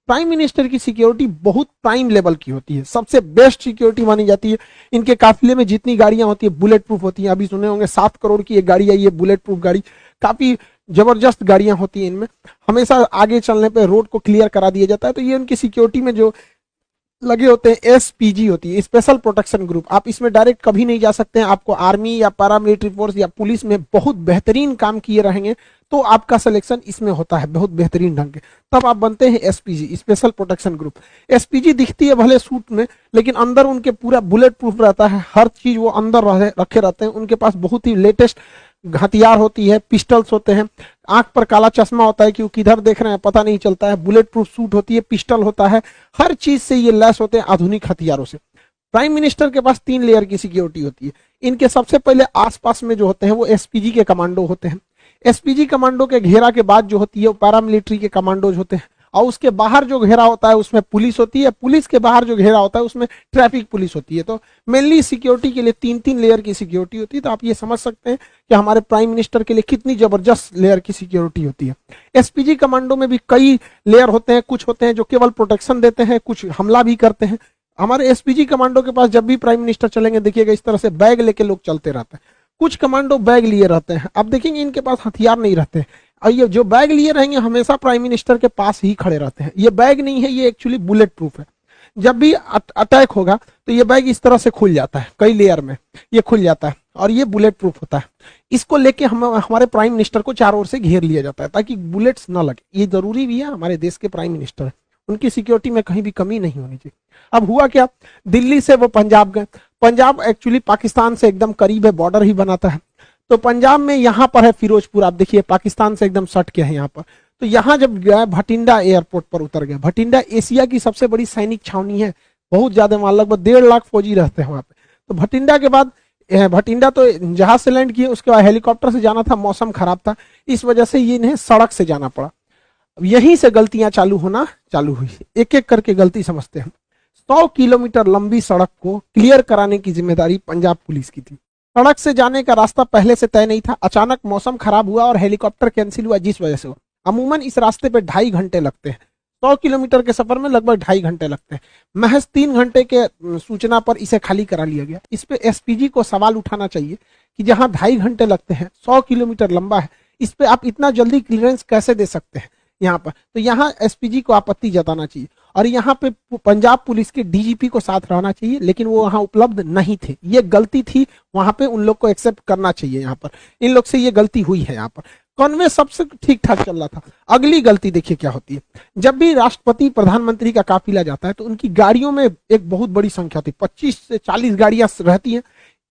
Prime minister की security बहुत prime level की होती है, सबसे बेस्ट सिक्योरिटी मानी जाती है। इनके काफिले में जितनी गाड़ियां होती है बुलेट प्रूफ होती हैं। अभी सुने होंगे 7 करोड़ की एक गाड़ी आई है बुलेट प्रूफ गाड़ी, काफी जबरदस्त गाड़ियां होती हैं इनमें। हमेशा आगे चलने पे रोड को क्लियर करा दिया जाता है। तो ये उनकी सिक्योरिटी में जो लगे होते हैं एसपीजी होती है, स्पेशल प्रोटेक्शन ग्रुप। आप इसमें डायरेक्ट कभी नहीं जा सकते हैं। आपको आर्मी या पैरामिलिट्री फोर्स या पुलिस में बहुत बेहतरीन काम किए रहेंगे तो आपका सिलेक्शन इसमें होता है बहुत बेहतरीन ढंग के, तब आप बनते हैं SPG, special protection group. SPG दिखती है भले सूट में, लेकिन अंदर उनके पूरा बुलेट प्रूफ रहता है, हर चीज वो अंदर रखे रहते हैं। उनके पास बहुत ही लेटेस्ट हथियार होती है, पिस्टल्स होते हैं, आंख पर काला चश्मा होता है कि वो किधर देख रहे हैं पता नहीं चलता है, बुलेट प्रूफ सूट होती है, पिस्टल होता है, हर चीज से ये लैस होते हैं आधुनिक हथियारों से। प्राइम मिनिस्टर के पास 3 लेयर की सिक्योरिटी होती है। इनके सबसे पहले आसपास में जो होते हैं वो एसपीजी के कमांडो होते हैं। एसपीजी कमांडो के घेरा के बाद जो होती है वो पैरामिलिट्री के कमांडोज होते हैं, और उसके बाहर जो घेरा होता है उसमें पुलिस होती है, पुलिस के बाहर जो घेरा होता है उसमें ट्रैफिक पुलिस होती है। तो मेनली सिक्योरिटी के लिए 3-3 लेयर की सिक्योरिटी होती है। तो आप ये समझ सकते हैं कि हमारे प्राइम मिनिस्टर के लिए कितनी जबरदस्त लेयर की सिक्योरिटी होती है। एसपीजी कमांडो में भी कई लेयर होते हैं, कुछ होते हैं जो केवल प्रोटेक्शन देते हैं, कुछ हमला भी करते हैं। हमारे एसपीजी कमांडो के पास जब भी प्राइम मिनिस्टर चलेंगे देखिएगा इस तरह से बैग लेके लोग चलते रहते हैं। कुछ कमांडो बैग लिए रहते हैं, आप देखेंगे इनके पास हथियार नहीं रहते हैं, और ये जो बैग लिए रहेंगे हमेशा प्राइम मिनिस्टर के पास ही खड़े रहते हैं। ये बैग नहीं है, ये एक्चुअली बुलेट प्रूफ है। जब भी अटैक होगा तो ये बैग इस तरह से खुल जाता है, कई लेयर में ये खुल जाता है, और ये बुलेट प्रूफ होता है। इसको लेके हम हमारे प्राइम मिनिस्टर को चारों ओर से घेर लिया जाता है ताकि बुलेट्स ना लगे। ये जरूरी भी है, हमारे देश के प्राइम मिनिस्टर है, उनकी सिक्योरिटी में कहीं भी कमी नहीं होनी चाहिए। अब हुआ क्या, दिल्ली से वो पंजाब गए। पंजाब एक्चुअली पाकिस्तान से एकदम करीब है, बॉर्डर ही बनाता है। तो पंजाब में यहाँ पर है फिरोजपुर, आप देखिए पाकिस्तान से एकदम सट के है यहाँ पर। तो यहाँ जब गया भटिंडा एयरपोर्ट पर उतर गया। भटिंडा एशिया की सबसे बड़ी सैनिक छावनी है, बहुत ज्यादा वहां लगभग 1.5 लाख फौजी रहते हैं वहां पे। तो भटिंडा के बाद भटिंडा तो जहाज से लैंड किए, उसके बाद हेलीकॉप्टर से जाना था, मौसम खराब था, इस वजह से ये इन्हें सड़क से जाना पड़ा। अब यहीं से गलतियां चालू होना चालू हुई, एक एक करके गलती समझते हैं। 100 किलोमीटर लंबी सड़क को क्लियर कराने की जिम्मेदारी पंजाब पुलिस की थी। सड़क से जाने का रास्ता पहले से तय नहीं था, अचानक मौसम खराब हुआ और हेलीकॉप्टर कैंसिल हुआ, जिस वजह से अमूमन इस रास्ते पे 2.5 घंटे लगते हैं। 100 किलोमीटर के सफर में लगभग 2.5 घंटे लगते हैं। महज 3 घंटे के सूचना पर इसे खाली करा लिया गया। इस पे एसपीजी को सवाल उठाना चाहिए कि जहां 2.5 घंटे लगते हैं, 100 किलोमीटर लंबा है, इस पे आप इतना जल्दी क्लियरेंस कैसे दे सकते हैं यहाँ पर। तो यहाँ एसपीजी को आपत्ति जताना चाहिए, और यहाँ पे पंजाब पुलिस के डीजीपी को साथ रहना चाहिए, लेकिन वो वहां उपलब्ध नहीं थे। ये गलती थी, वहां पे उन लोग को एक्सेप्ट करना चाहिए। यहाँ पर इन लोग से ये गलती हुई है। यहाँ पर कन्वे सबसे ठीक ठाक चल रहा था। अगली गलती देखिए क्या होती है, जब भी राष्ट्रपति प्रधानमंत्री का काफिला जाता है तो उनकी गाड़ियों में एक बहुत बड़ी संख्या होती है, 25 से 40 गाड़ियां रहती हैं।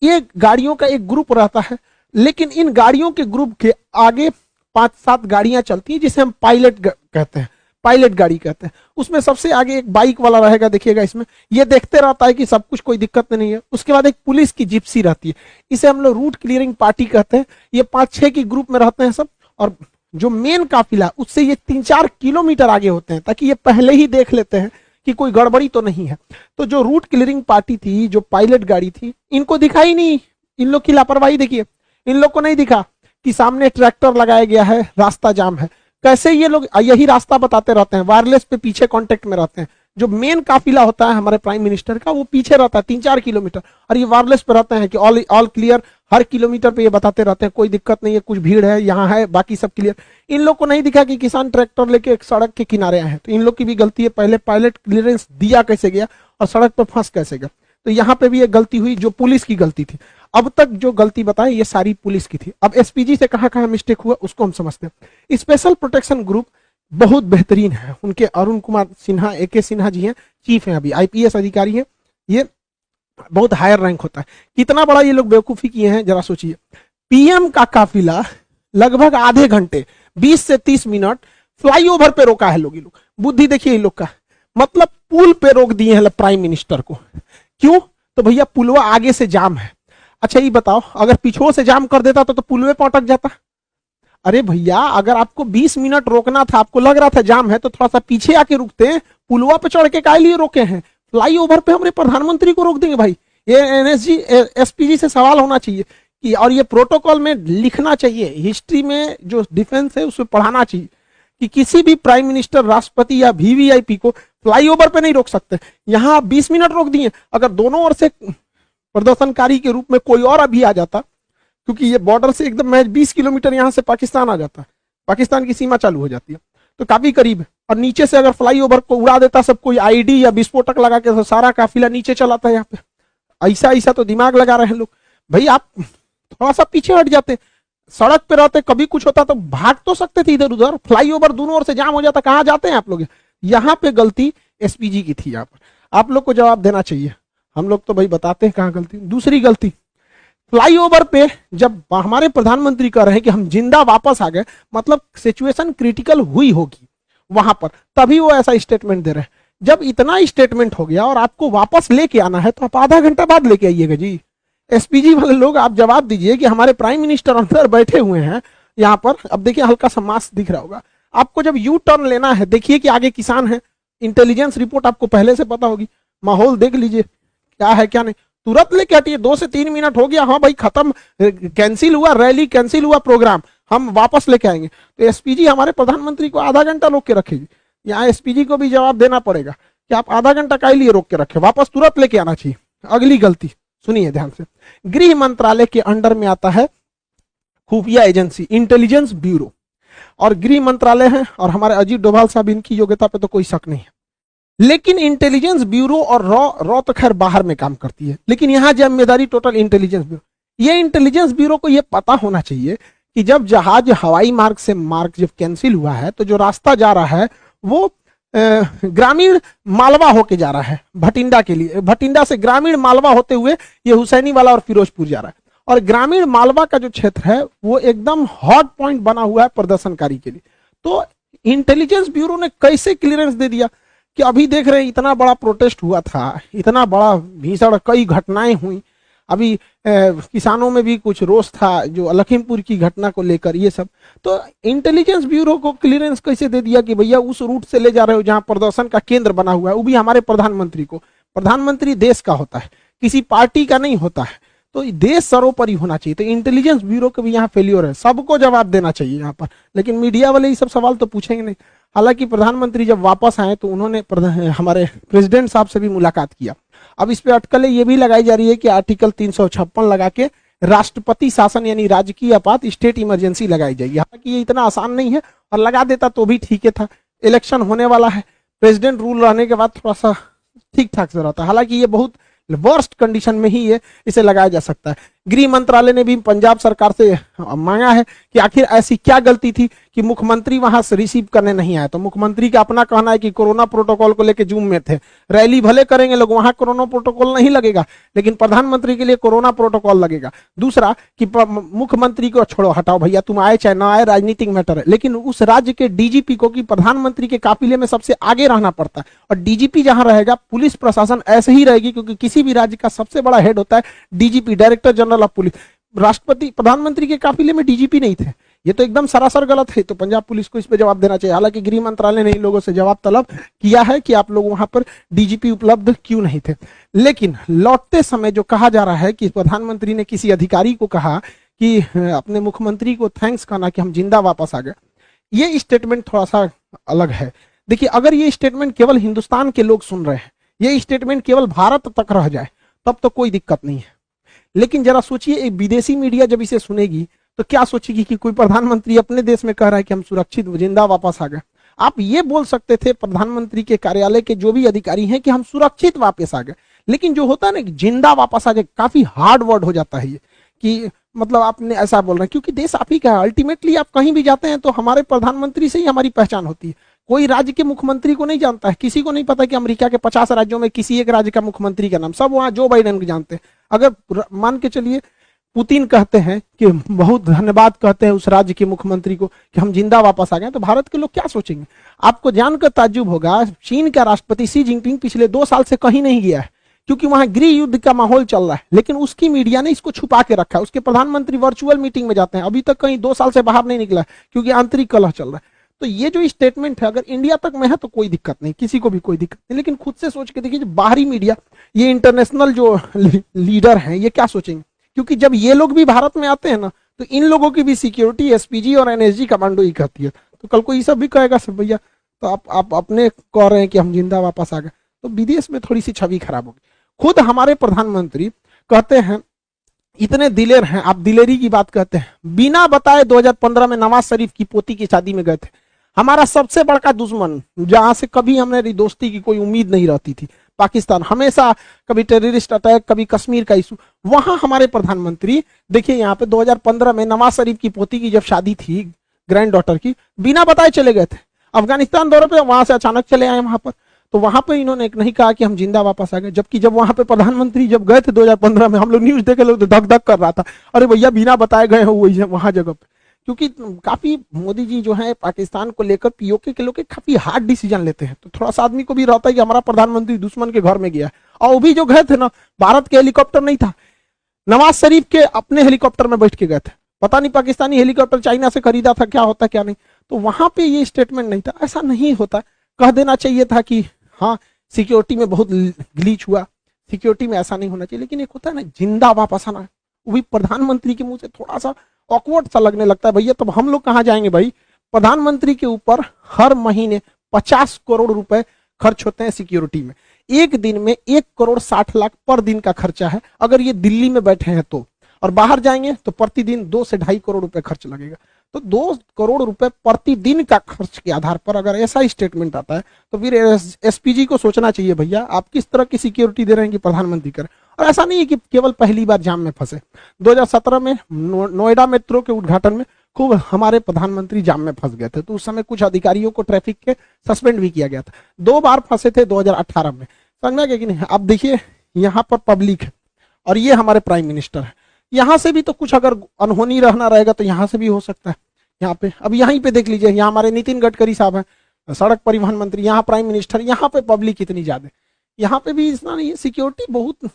ये गाड़ियों का एक ग्रुप रहता है, लेकिन इन गाड़ियों के ग्रुप के आगे 5-7 गाड़ियां चलती हैं जिसे हम पायलट कहते हैं, पायलट गाड़ी कहते हैं। उसमें सबसे आगे एक बाइक वाला रहेगा, देखिएगा इसमें, ये देखते रहता है कि सब कुछ कोई दिक्कत नहीं है। उसके बाद एक पुलिस की जिप्सी रहती है, इसे हम लोग रूट क्लियरिंग पार्टी कहते हैं। ये 5-6 की ग्रुप में रहते हैं सब, और जो मेन काफिला उससे ये 3-4 किलोमीटर आगे होते हैं, ताकि ये पहले ही देख लेते हैं कि कोई गड़बड़ी तो नहीं है। तो जो रूट क्लियरिंग पार्टी थी, जो पायलट गाड़ी थी, इनको दिखा ही नहीं। इन लोग की लापरवाही देखिए, इन लोग को नहीं दिखा कि सामने ट्रैक्टर लगाया गया है, रास्ता जाम है। कैसे ये लोग यही रास्ता बताते रहते हैं, वायरलेस पे पीछे कांटेक्ट में रहते हैं। जो मेन काफिला होता है हमारे प्राइम मिनिस्टर का, वो पीछे रहता है 3-4 किलोमीटर, और ये वायरलेस पे रहते हैं कि ऑल क्लियर। हर किलोमीटर पे ये बताते रहते हैं कोई दिक्कत नहीं है, कुछ भीड़ है, यहाँ है, बाकी सब क्लियर। इन लोग को नहीं दिखा कि किसान ट्रैक्टर लेके एक सड़क के किनारे आए हैं। तो इन लोग की भी गलती है, पहले पायलट क्लियरेंस दिया कैसे गया और सड़क पर फंस कैसे गया। तो यहाँ पे भी एक गलती हुई जो पुलिस की गलती थी। अब तक जो गलती बताए ये सारी पुलिस की थी। अब एसपीजी से कहां कहां मिस्टेक हुआ उसको हम समझते हैं। स्पेशल प्रोटेक्शन ग्रुप बहुत बेहतरीन है, उनके अरुण कुमार सिन्हा, AK सिन्हा जी हैं, चीफ हैं, अभी IPS अधिकारी हैं। ये बहुत हायर रैंक होता है। कितना बड़ा ये लोग बेवकूफी किए हैं जरा सोचिए। पीएम का काफिला लगभग आधे घंटे 20 से 30 मिनट फ्लाईओवर पे रोका है लोग। ये लोग बुद्धि देखिए इन लोग का, मतलब पुल पे रोक दिए हैं प्राइम मिनिस्टर को। क्यों? तो भैया पुलवा आगे से जाम है। अच्छा ये बताओ, अगर पीछे से जाम कर देता तो पुलवे पर अटक जाता। अरे भैया, अगर आपको 20 मिनट रोकना था, आपको लग रहा था जाम है, तो थोड़ा सा पीछे आके रुकते। पुलवा पे चढ़ के काहे लिए रोके हैं? फ्लाईओवर पे हमारे प्रधानमंत्री को रोक देंगे भाई। ये NSG SPG से सवाल होना चाहिए कि, और ये प्रोटोकॉल में लिखना चाहिए, हिस्ट्री में जो डिफेंस है उसमें पढ़ाना चाहिए कि किसी भी प्राइम मिनिस्टर, राष्ट्रपति या वीवीआईपी को फ्लाईओवर पे नहीं रोक सकते। यहां आप 20 मिनट रोक दिए, अगर दोनों ओर से प्रदर्शनकारी के रूप में कोई और अभी आ जाता, क्योंकि ये बॉर्डर से एकदम महज 20 किलोमीटर यहां से पाकिस्तान आ जाता है, पाकिस्तान की सीमा चालू हो जाती है, तो काफी करीब है। और नीचे से अगर फ्लाईओवर को उड़ा देता सब कोई आईडी या विस्फोटक लगा के, तो सारा काफिला नीचे चला था। यहाँ पे ऐसा ऐसा तो दिमाग लगा रहे हैं लोग। भाई आप थोड़ा सा पीछे हट जाते, सड़क पे रहते, कभी कुछ होता तो भाग तो सकते थे इधर उधर, फ्लाईओवर दोनों ओर से जाम हो जाता, कहाँ जाते हैं आप लोग। यहाँ पे गलती एसपीजी की थी। यहाँ पर आप लोग को जवाब देना चाहिए, हम लोग तो भाई बताते हैं कहाँ गलती। दूसरी गलती, फ्लाईओवर पे जब हमारे प्रधानमंत्री कह रहे हैं कि हम जिंदा वापस आ गए, मतलब सिचुएशन क्रिटिकल हुई होगी वहां पर, तभी वो ऐसा स्टेटमेंट दे रहे हैं। जब इतना स्टेटमेंट हो गया और आपको वापस लेके आना है, तो आप आधा घंटा बाद लेके आइएगा जी। एसपीजी वाले लोग आप जवाब दीजिए कि हमारे प्राइम मिनिस्टर अंदर बैठे हुए हैं यहाँ पर। अब देखिए हल्का सा मास्क दिख रहा होगा आपको। जब यू टर्न लेना है, देखिए कि आगे किसान है, इंटेलिजेंस रिपोर्ट आपको पहले से पता होगी, माहौल देख लीजिए क्या है क्या नहीं, तुरंत लेके हटिए। 2 से 3 मिनट हो गया, हाँ भाई खत्म, कैंसिल हुआ रैली, कैंसिल हुआ प्रोग्राम, हम वापस लेके आएंगे। तो एसपीजी हमारे प्रधानमंत्री को आधा घंटा रोक के रखेगी। यहाँ एसपीजी को भी जवाब देना पड़ेगा कि आप आधा घंटा काहे लिए रोक के रखे, वापस तुरंत लेके आना चाहिए। अगली गलती सुनिए ध्यान से, गृह मंत्रालय के अंडर में आता है खुफिया एजेंसी, इंटेलिजेंस ब्यूरो, और गृह मंत्रालय है और हमारे अजीत डोभाल साहब, इनकी योग्यता पे तो कोई शक नहीं है। लेकिन इंटेलिजेंस ब्यूरो और रॉ तो खैर बाहर में काम करती है, लेकिन यहां जिम्मेदारी टोटल इंटेलिजेंस ब्यूरो। ये इंटेलिजेंस ब्यूरो को ये पता होना चाहिए कि जब जहाज हवाई मार्ग से मार्ग जब कैंसिल हुआ है, तो जो रास्ता जा रहा है वो ग्रामीण मालवा होके जा रहा है भटिंडा के लिए, भटिंडा से ग्रामीण मालवा होते हुए ये हुसैनी वाला और फिरोजपुर जा रहा है। और ग्रामीण मालवा का जो क्षेत्र है वो एकदम हॉट पॉइंट बना हुआ है प्रदर्शनकारी के लिए। तो इंटेलिजेंस ब्यूरो ने कैसे क्लियरेंस दे दिया कि अभी देख रहे हैं इतना बड़ा प्रोटेस्ट हुआ था, इतना बड़ा भीषण कई घटनाएं हुई, अभी किसानों में भी कुछ रोष था जो लखीमपुर की घटना को लेकर, ये सब। तो इंटेलिजेंस ब्यूरो को क्लियरेंस कैसे दे दिया कि भैया उस रूट से ले जा रहे हो जहां प्रदर्शन का केंद्र बना हुआ है, वो भी हमारे प्रधानमंत्री को। प्रधानमंत्री देश का होता है, किसी पार्टी का नहीं होता है, तो देश सर्वोपरि होना चाहिए। तो इंटेलिजेंस ब्यूरो का भी यहाँ फेल्योर है, सबको जवाब देना चाहिए यहाँ पर। लेकिन मीडिया वाले ये सब सवाल तो पूछेंगे नहीं। हालांकि प्रधानमंत्री जब वापस आए तो उन्होंने हमारे प्रेसिडेंट साहब से भी मुलाकात किया। अब इस पे अटकलें ये भी लगाई जा रही है कि आर्टिकल 356 लगा के राष्ट्रपति शासन यानी राजकीय आपात स्टेट इमरजेंसी लगाई जाएगी। हालांकि ये इतना आसान नहीं है, और लगा देता तो भी ठीक है था। इलेक्शन होने वाला है, प्रेसिडेंट रूल रहने के बाद थोड़ा सा ठीक ठाक से रहता है। हालांकि ये बहुत वर्स्ट कंडीशन में ही ये इसे लगाया जा सकता है। गृह मंत्रालय ने भी पंजाब सरकार से मांगा है कि आखिर ऐसी क्या गलती थी कि मुख्यमंत्री वहां से रिसीव करने नहीं आए। तो मुख्यमंत्री का अपना कहना है कि कोरोना प्रोटोकॉल को लेकर जूम में थे, रैली भले करेंगे लोग, वहां कोरोना प्रोटोकॉल नहीं लगेगा, लेकिन प्रधानमंत्री के लिए कोरोना प्रोटोकॉल लगेगा। दूसरा कि मुख्यमंत्री को छोड़ो, हटाओ भैया, तुम आए चाहे ना आए, राजनीतिक मैटर है, लेकिन उस राज्य के डीजीपी को कि प्रधानमंत्री के काफिले में सबसे आगे रहना पड़ता है। और डीजीपी जहां रहेगा, पुलिस प्रशासन ऐसे ही रहेगी, क्योंकि किसी भी राज्य का सबसे बड़ा हेड होता है DGP, director general of police. राष्ट्रपति प्रधानमंत्री के काफिले में डीजीपी नहीं थे, ये तो एकदम सरासर गलत है। तो पंजाब पुलिस को इस पे जवाब देना चाहिए। हालांकि गृह मंत्रालय ने इन लोगों से जवाब तलब किया है कि आप लोग वहां पर डीजीपी उपलब्ध क्यों नहीं थे। लेकिन लौटते समय जो कहा जा रहा है कि प्रधानमंत्री ने किसी अधिकारी को कहा कि अपने मुख्यमंत्री को थैंक्स कहना कि हम जिंदा वापस आ गए, ये स्टेटमेंट थोड़ा सा अलग है। देखिए, अगर ये स्टेटमेंट केवल हिंदुस्तान के लोग सुन रहे हैं, ये स्टेटमेंट केवल भारत तक रह जाए, तब तो कोई दिक्कत नहीं है। लेकिन जरा सोचिए, एक विदेशी मीडिया जब इसे सुनेगी तो क्या सोचेगी कि कोई प्रधानमंत्री अपने देश में कह रहा है कि हम सुरक्षित जिंदा वापस आ गए। आप ये बोल सकते थे प्रधानमंत्री के कार्यालय के जो भी अधिकारी हैं कि हम सुरक्षित वापस आ गए, लेकिन जो होता है ना कि जिंदा वापस आ जाए, काफी हार्ड वर्ड हो जाता है ये, कि मतलब आपने ऐसा बोल रहे हैं, क्योंकि देश आप ही का है। अल्टीमेटली आप कहीं भी जाते हैं तो हमारे प्रधानमंत्री से ही हमारी पहचान होती है। कोई राज्य के मुख्यमंत्री को नहीं जानता है, किसी को नहीं पता कि अमेरिका के 50 राज्यों में किसी एक राज्य का मुख्यमंत्री का नाम, सब वहां जो बाइडेन को जानते हैं। अगर मान के चलिए पुतिन कहते हैं कि बहुत धन्यवाद कहते हैं उस राज्य के मुख्यमंत्री को कि हम जिंदा वापस आ गए, तो भारत के लोग क्या सोचेंगे? आपको जानकर ताज्जुब होगा, चीन का राष्ट्रपति शी जिनपिंग पिछले 2 साल से कहीं नहीं गया है, क्योंकि वहां गृह युद्ध का माहौल चल रहा है। लेकिन उसकी मीडिया ने इसको छुपा के रखा है। उसके प्रधानमंत्री वर्चुअल मीटिंग में जाते हैं, अभी तक कहीं 2 साल से बाहर नहीं निकला, क्योंकि आंतरिक कलह चल रहा है। तो ये जो स्टेटमेंट है, अगर इंडिया तक में है तो कोई दिक्कत नहीं, किसी को भी कोई दिक्कत नहीं। लेकिन खुद से सोच के देखिए, जो बाहरी मीडिया, ये इंटरनेशनल जो लीडर हैं, ये क्या सोचेंगे? क्योंकि जब ये लोग भी भारत में आते हैं ना, तो इन लोगों की भी सिक्योरिटी एसपीजी और एनएसजी कमांडो ही करती है। तो कल को ये सब भी कहेगा सब भैया तो आप अपने कह रहे हैं कि हम जिंदा वापस आ गए, तो विदेश में थोड़ी सी छवि खराब होगी। खुद हमारे प्रधानमंत्री कहते हैं इतने दिलेर हैं, आप दिलेरी की बात कहते हैं, बिना बताए 2015 में नवाज शरीफ की पोती की शादी में गए थे। हमारा सबसे बड़ा दुश्मन, जहां से कभी हमारी दोस्ती की कोई उम्मीद नहीं रहती थी, पाकिस्तान, हमेशा कभी टेररिस्ट अटैक, कभी कश्मीर का इशू, वहां हमारे प्रधानमंत्री देखिए यहाँ पे 2015 में नवाज शरीफ की पोती की जब शादी थी ग्रैंड डॉटर की, बिना बताए चले गए थे अफगानिस्तान दौरे पे, वहां से अचानक चले आए वहां पर। तो वहां पे इन्होंने नहीं कहा कि हम जिंदा वापस आ गए, जबकि जब वहां पे प्रधानमंत्री जब गए थे 2015 में, हम लोग न्यूज देखे, लोग धक धक कर रहा था, अरे भैया बिना बताए गए हो वहां जगह पे। क्योंकि काफी मोदी जी जो है पाकिस्तान को लेकर पीओके के लोग काफी हार्ड डिसीजन लेते हैं, तो थोड़ा सा आदमी को भी रहता है कि हमारा प्रधानमंत्री दुश्मन के घर में गया, और वो भी जो गए थे ना, भारत के हेलीकॉप्टर नहीं था, नवाज शरीफ के अपने हेलीकॉप्टर में बैठ के गए थे, पता नहीं पाकिस्तानी हेलीकॉप्टर चाइना से खरीदा था, क्या होता क्या नहीं, तो वहां पे ये स्टेटमेंट नहीं था। ऐसा नहीं होता, कह देना चाहिए था कि हाँ सिक्योरिटी में बहुत ग्लीच हुआ, सिक्योरिटी में ऐसा नहीं होना चाहिए, लेकिन एक होता है ना जिंदा वापस आना, वो भी प्रधानमंत्री के मुंह से थोड़ा सा ऑकवर्ड सा लगने लगता है भैया, तब हम लोग कहाँ जाएंगे भाई। प्रधानमंत्री के ऊपर हर महीने 50 करोड़ रुपए खर्च होते हैं सिक्योरिटी में, एक दिन में 1,60,00,000 पर दिन का खर्चा है, अगर ये दिल्ली में बैठे हैं तो, और बाहर जाएंगे तो प्रतिदिन 2 से 2.5 करोड़ रुपए खर्च लगेगा। तो 2 करोड़ रुपए प्रतिदिन का खर्च के आधार पर अगर ऐसा स्टेटमेंट आता है, तो फिर एसपीजी को सोचना चाहिए भैया आप किस तरह की सिक्योरिटी दे रहे हैं कि प्रधानमंत्री करें। और ऐसा नहीं है कि केवल पहली बार जाम में फंसे, 2017 में नोएडा मेट्रो के उद्घाटन में खूब हमारे प्रधानमंत्री जाम में फंस गए थे, तो उस समय कुछ अधिकारियों को ट्रैफिक के सस्पेंड भी किया गया था। 2 बार फंसे थे 2018 में, समझ में कि नहीं। अब देखिए यहाँ पर पब्लिक है और ये हमारे प्राइम मिनिस्टर है, यहाँ से भी तो कुछ अगर अनहोनी रहना रहेगा तो यहाँ से भी हो सकता है। यहाँ पे अब यहीं पे देख लीजिए, यहाँ हमारे नितिन गडकरी साहब हैं, सड़क परिवहन मंत्री, यहाँ प्राइम मिनिस्टर, यहाँ पे पब्लिक इतनी ज्यादा, यहाँ पे भी इतना नहीं है, सिक्योरिटी बहुत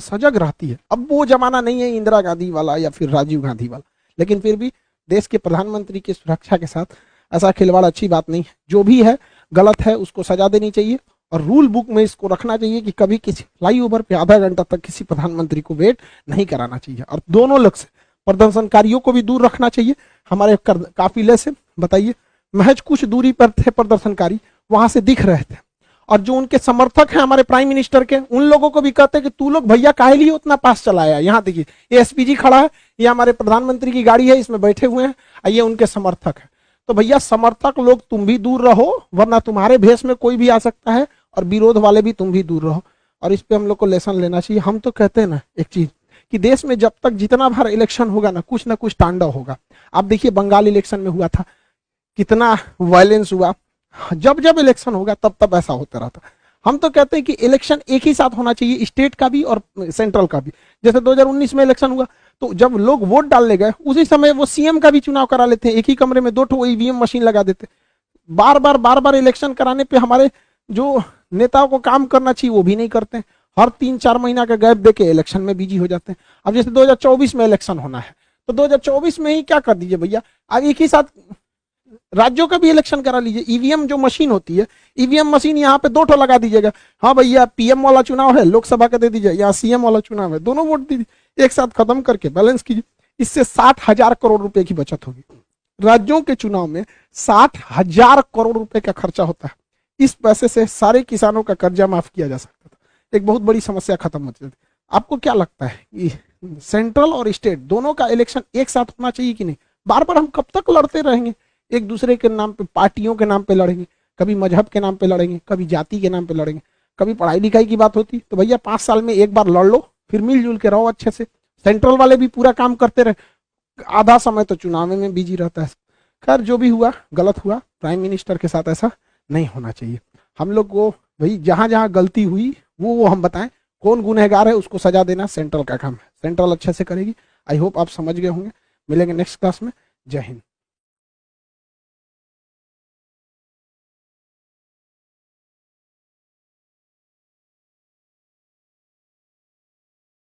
सजग रहती है। अब वो जमाना नहीं है इंदिरा गांधी वाला या फिर राजीव गांधी वाला, लेकिन फिर भी देश के प्रधानमंत्री की सुरक्षा के साथ ऐसा खिलवाड़ अच्छी बात नहीं है। जो भी है गलत है उसको सजा देनी चाहिए, और रूल बुक में इसको रखना चाहिए कि कभी किसी फ्लाईओवर पे आधा घंटा तक किसी प्रधानमंत्री को वेट नहीं कराना चाहिए, और दोनों लग से प्रदर्शनकारियों को भी दूर रखना चाहिए हमारे काफिले से। बताइए, महज कुछ दूरी पर थे प्रदर्शनकारी, वहां से दिख रहे थे, और जो उनके समर्थक हैं हमारे प्राइम मिनिस्टर के, उन लोगों को भी कहते हैं कि तू लोग भैया काहे लिए उतना पास चलाया। यहाँ देखिए ये एसपीजी खड़ा है, ये हमारे प्रधानमंत्री की गाड़ी है, इसमें बैठे हुए हैं, ये उनके समर्थक है। तो भैया समर्थक लोग तुम भी दूर रहो, वरना तुम्हारे भेष में कोई भी आ सकता है, और विरोध वाले भी तुम भी दूर रहो। और इस पे हम लोग को लेसन लेना चाहिए। हम तो कहते हैं ना एक चीज कि देश में जब तक जितना बार इलेक्शन होगा ना कुछ तांडव होगा। आप देखिए बंगाल इलेक्शन में हुआ था, कितना वायलेंस हुआ, जब जब इलेक्शन होगा तब तब ऐसा होता रहता। हम तो कहते हैं कि इलेक्शन एक ही साथ होना चाहिए, स्टेट का भी और सेंट्रल का भी। जैसे 2019 में इलेक्शन हुआ तो जब लोग वोट डालने गए उसी समय वो सीएम का भी चुनाव करा लेते हैं, एक ही कमरे में 2 ईवीएम मशीन लगा देते। बार बार इलेक्शन कराने पे हमारे जो नेताओं को काम करना चाहिए वो भी नहीं करते, हर 3-4 महीना का गैप देके इलेक्शन में बिजी हो जाते हैं। अब जैसे 2024 में इलेक्शन होना है तो 2024 में ही क्या कर दीजिए भैया, अब एक ही साथ राज्यों का भी इलेक्शन करा लीजिए। ईवीएम जो मशीन होती है, ईवीएम मशीन यहाँ पे 2 लगा दीजिएगा। हाँ भैया पीएम वाला चुनाव है, लोकसभा का दे दीजिए, यहाँ सीएम वाला चुनाव है, दोनों वोट दीजिए, एक साथ खत्म करके बैलेंस कीजिए। इससे 60,000 करोड़ रुपए की बचत होगी। राज्यों के चुनाव में 60,000 करोड़ रुपए का खर्चा होता है। इस पैसे से सारे किसानों का कर्जा माफ किया जा सकता था, एक बहुत बड़ी समस्या खत्म हो जाती। आपको क्या लगता है कि सेंट्रल और स्टेट दोनों का इलेक्शन एक साथ होना चाहिए कि नहीं? बार बार हम कब तक लड़ते रहेंगे, एक दूसरे के नाम पे, पार्टियों के नाम पे लड़ेंगे, कभी मजहब के नाम पे लड़ेंगे, कभी जाति के नाम पे लड़ेंगे, कभी पढ़ाई लिखाई की बात होती तो भैया 5 साल में एक बार लड़ लो, फिर मिलजुल के रहो अच्छे से। सेंट्रल वाले भी पूरा काम करते रहे, आधा समय तो चुनाव में बिजी रहता है। खैर जो भी हुआ गलत हुआ, प्राइम मिनिस्टर के साथ ऐसा नहीं होना चाहिए। हम लोग को भाई जहां जहां गलती हुई वो हम बताएं, कौन गुनहगार है उसको सजा देना सेंट्रल का काम है, सेंट्रल अच्छे से करेगी। आई होप आप समझ गए होंगे। मिलेंगे नेक्स्ट क्लास में। जय हिंद।